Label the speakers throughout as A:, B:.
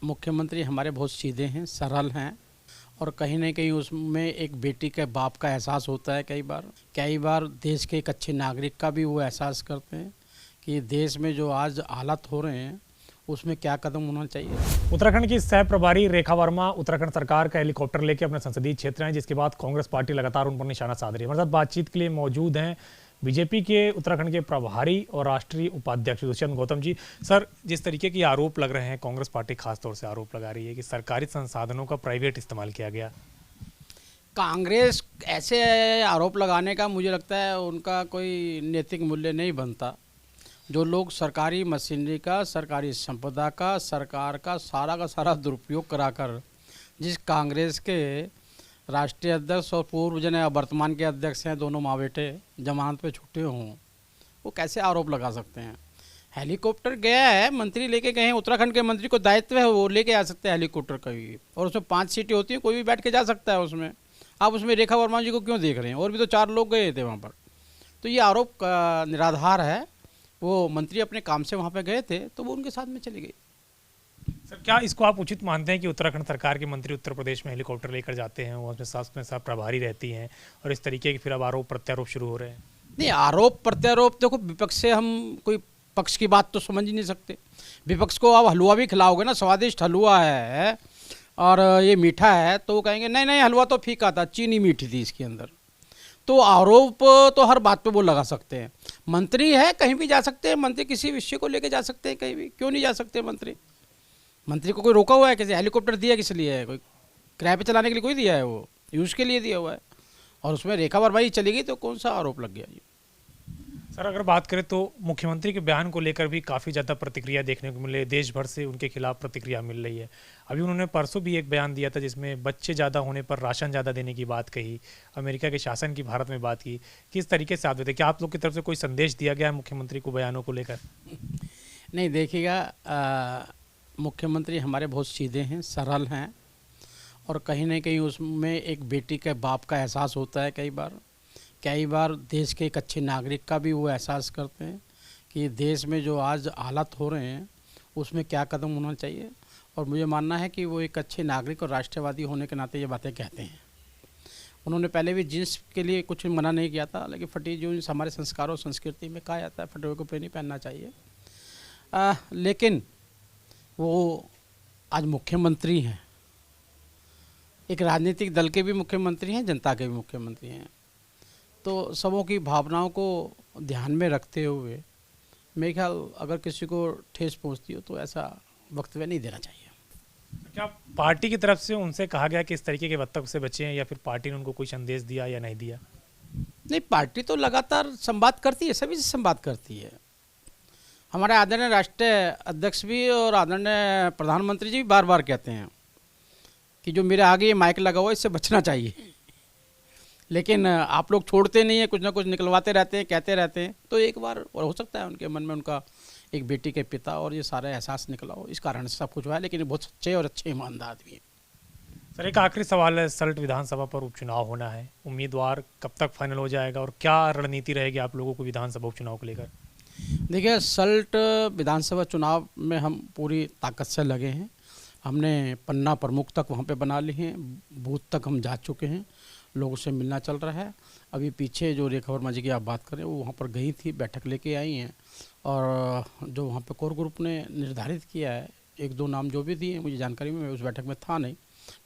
A: मुख्यमंत्री हमारे बहुत सीधे हैं, सरल हैं और कहीं न कहीं उसमें एक बेटी के बाप का एहसास होता है। कई बार देश के एक अच्छे नागरिक का भी वो एहसास करते हैं कि देश में जो आज हालात हो रहे हैं उसमें क्या कदम होना चाहिए।
B: उत्तराखंड की सह प्रभारी रेखा वर्मा उत्तराखंड सरकार का हेलीकॉप्टर लेकर अपने संसदीय क्षेत्र हैं, जिसके बाद कांग्रेस पार्टी लगातार उन पर निशाना साध रही है। हमारे साथ बातचीत के लिए मौजूद हैं बीजेपी के उत्तराखंड के प्रभारी और राष्ट्रीय उपाध्यक्ष दुष्यंत गौतम जी। सर, जिस तरीके के आरोप लग रहे हैं, कांग्रेस पार्टी खासतौर से आरोप लगा रही है कि सरकारी संसाधनों का प्राइवेट इस्तेमाल किया गया।
A: कांग्रेस ऐसे आरोप लगाने का मुझे लगता है उनका कोई नैतिक मूल्य नहीं बनता। जो लोग सरकारी मशीनरी का, सरकारी संपदा का, सरकार का सारा दुरुपयोग कराकर जिस कांग्रेस के राष्ट्रीय अध्यक्ष और पूर्व वर्तमान के अध्यक्ष हैं, दोनों माँ बेटे जमानत पे छुट्टे हों, वो कैसे आरोप लगा सकते हैं। हेलीकॉप्टर गया है, मंत्री लेके गए हैं, उत्तराखंड के मंत्री को दायित्व है, वो लेके आ सकते हैं हेलीकॉप्टर कभी, और उसमें 5 सीटें होती हैं, कोई भी बैठ के जा सकता है उसमें। आप उसमें रेखा वर्मा जी को क्यों देख रहे हैं? और भी तो 4 लोग गए थे वहाँ पर। तो ये आरोप का निराधार है। वो मंत्री अपने काम से वहाँ पे गए थे तो वो उनके साथ में चली गई।
B: सर, क्या इसको आप उचित मानते हैं कि उत्तराखंड सरकार के मंत्री उत्तर प्रदेश में हेलीकॉप्टर लेकर जाते हैं, वो उसमें साथ प्रभारी रहती हैं और इस तरीके के फिर अब आरोप प्रत्यारोप शुरू हो रहे हैं?
A: नहीं, आरोप प्रत्यारोप देखो, विपक्ष से हम कोई पक्ष की बात तो समझ ही नहीं सकते। विपक्ष को आप हलवा भी खिलाओगे ना, स्वादिष्ट हलवा है और ये मीठा है, तो वो कहेंगे नहीं नहीं हलवा तो फीका था, चीनी मीठी थी इसके अंदर। तो आरोप तो हर बात पे वो लगा सकते हैं। मंत्री है, कहीं भी जा सकते हैं मंत्री, किसी विषय को लेके जा सकते हैं कहीं भी, क्यों नहीं जा सकते मंत्री? मंत्री को कोई रोका हुआ है? किसी हेलीकॉप्टर दिया किस लिए है? कोई किराए पे चलाने के लिए कोई दिया है? वो यूज़ के लिए दिया हुआ है। और उसमें रेखा वर्मा ही चली गई तो कौन सा आरोप लग गया?
B: सर, अगर बात करें तो मुख्यमंत्री के बयान को लेकर भी काफ़ी ज़्यादा प्रतिक्रिया देखने को मिले, देश भर से उनके खिलाफ प्रतिक्रिया मिल रही है। अभी उन्होंने परसों भी एक बयान दिया था जिसमें बच्चे ज़्यादा होने पर राशन ज़्यादा देने की बात कही, अमेरिका के शासन की भारत में बात की। किस तरीके से आप देते, क्या आप लोग की तरफ से कोई संदेश दिया गया है मुख्यमंत्री को बयानों को लेकर?
A: नहीं, देखिएगा, मुख्यमंत्री हमारे बहुत सीधे हैं, सरल हैं और कहीं न कहीं उसमें एक बेटी के बाप का एहसास होता है। कई बार देश के एक अच्छे नागरिक का भी वो एहसास करते हैं कि देश में जो आज हालात हो रहे हैं उसमें क्या कदम होना चाहिए। और मुझे मानना है कि वो एक अच्छे नागरिक और राष्ट्रवादी होने के नाते ये बातें कहते हैं। उन्होंने पहले भी जीन्स के लिए कुछ मना नहीं किया था, लेकिन फटी जीन्स हमारे संस्कारों संस्कृति में कहा जाता है फटे हुए कपड़े नहीं पहनना चाहिए। लेकिन वो आज मुख्यमंत्री हैं, एक राजनीतिक दल के भी मुख्यमंत्री हैं, जनता के भी मुख्यमंत्री हैं। तो सबों की भावनाओं को ध्यान में रखते हुए मेरे ख्याल अगर किसी को ठेस पहुंचती हो तो ऐसा वक्तव्य नहीं देना चाहिए।
B: क्या पार्टी की तरफ से उनसे कहा गया कि इस तरीके के वक्तव्य से बचें, या फिर पार्टी ने उनको कोई संदेश दिया या नहीं दिया?
A: नहीं, पार्टी तो लगातार संवाद करती है, सभी से संवाद करती है। हमारे आदरणीय राष्ट्रीय अध्यक्ष भी और आदरणीय प्रधानमंत्री जी भी बार बार कहते हैं कि जो मेरे आगे ये माइक लगा हुआ है इससे बचना चाहिए। लेकिन आप लोग छोड़ते नहीं हैं, कुछ ना कुछ निकलवाते रहते हैं, कहते रहते हैं। तो एक बार और हो सकता है उनके मन में उनका एक बेटी के पिता और ये सारा एहसास निकला हो, इस कारण से सब कुछ हुआ है। लेकिन बहुत सच्चे और अच्छे ईमानदार आदमी हैं।
B: सर, एक आखिरी सवाल है, सल्ट विधानसभा पर उपचुनाव होना है, उम्मीदवार कब तक फाइनल हो जाएगा और क्या रणनीति रहेगी आप लोगों को विधानसभा उपचुनाव को लेकर?
A: देखिए, सल्ट विधानसभा चुनाव में हम पूरी ताकत से लगे हैं। हमने पन्ना प्रमुख तक वहाँ पे बना ली हैं, बूथ तक हम जा चुके हैं, लोगों से मिलना चल रहा है। अभी पीछे जो रेखा वर्मा जी की आप बात करें, वो वहाँ पर गई थी, बैठक लेके आई हैं और जो वहाँ पे कोर ग्रुप ने निर्धारित किया है, 1-2 नाम जो भी दिए मुझे जानकारी में, मैं उस बैठक में था नहीं,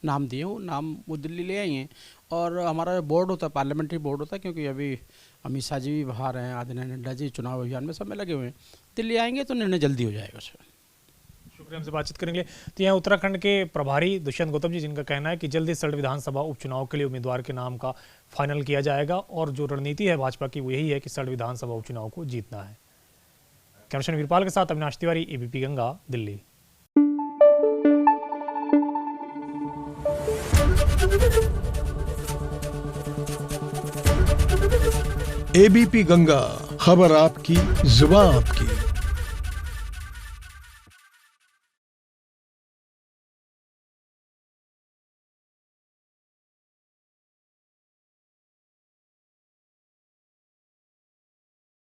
A: नाम दिए वो नाम वो दिल्ली ले आई हैं। और हमारा बोर्ड होता है, पार्लियामेंट्री बोर्ड होता है, क्योंकि अभी अमित शाह जी भी बाहर हैं, आदरणीय नड्डा जी चुनाव अभियान में सब में लगे हुए हैं, दिल्ली आएंगे तो निर्णय जल्दी हो जाएगा उसमें।
B: शुक्रिया, हमसे बातचीत करेंगे। तो यहाँ उत्तराखंड के प्रभारी दुष्यंत गौतम जी, जिनका कहना है कि जल्दी सल्ट विधानसभा उपचुनाव के लिए उम्मीदवार के नाम का फाइनल किया जाएगा और जो रणनीति है भाजपा की वो यही है कि सल्ट विधानसभा उपचुनाव को जीतना है। कैमरामैन वीरपाल के साथ अविनाश तिवारी, एबीपी गंगा, दिल्ली।
C: एबीपी गंगा, खबर आपकी, जुबान आपकी।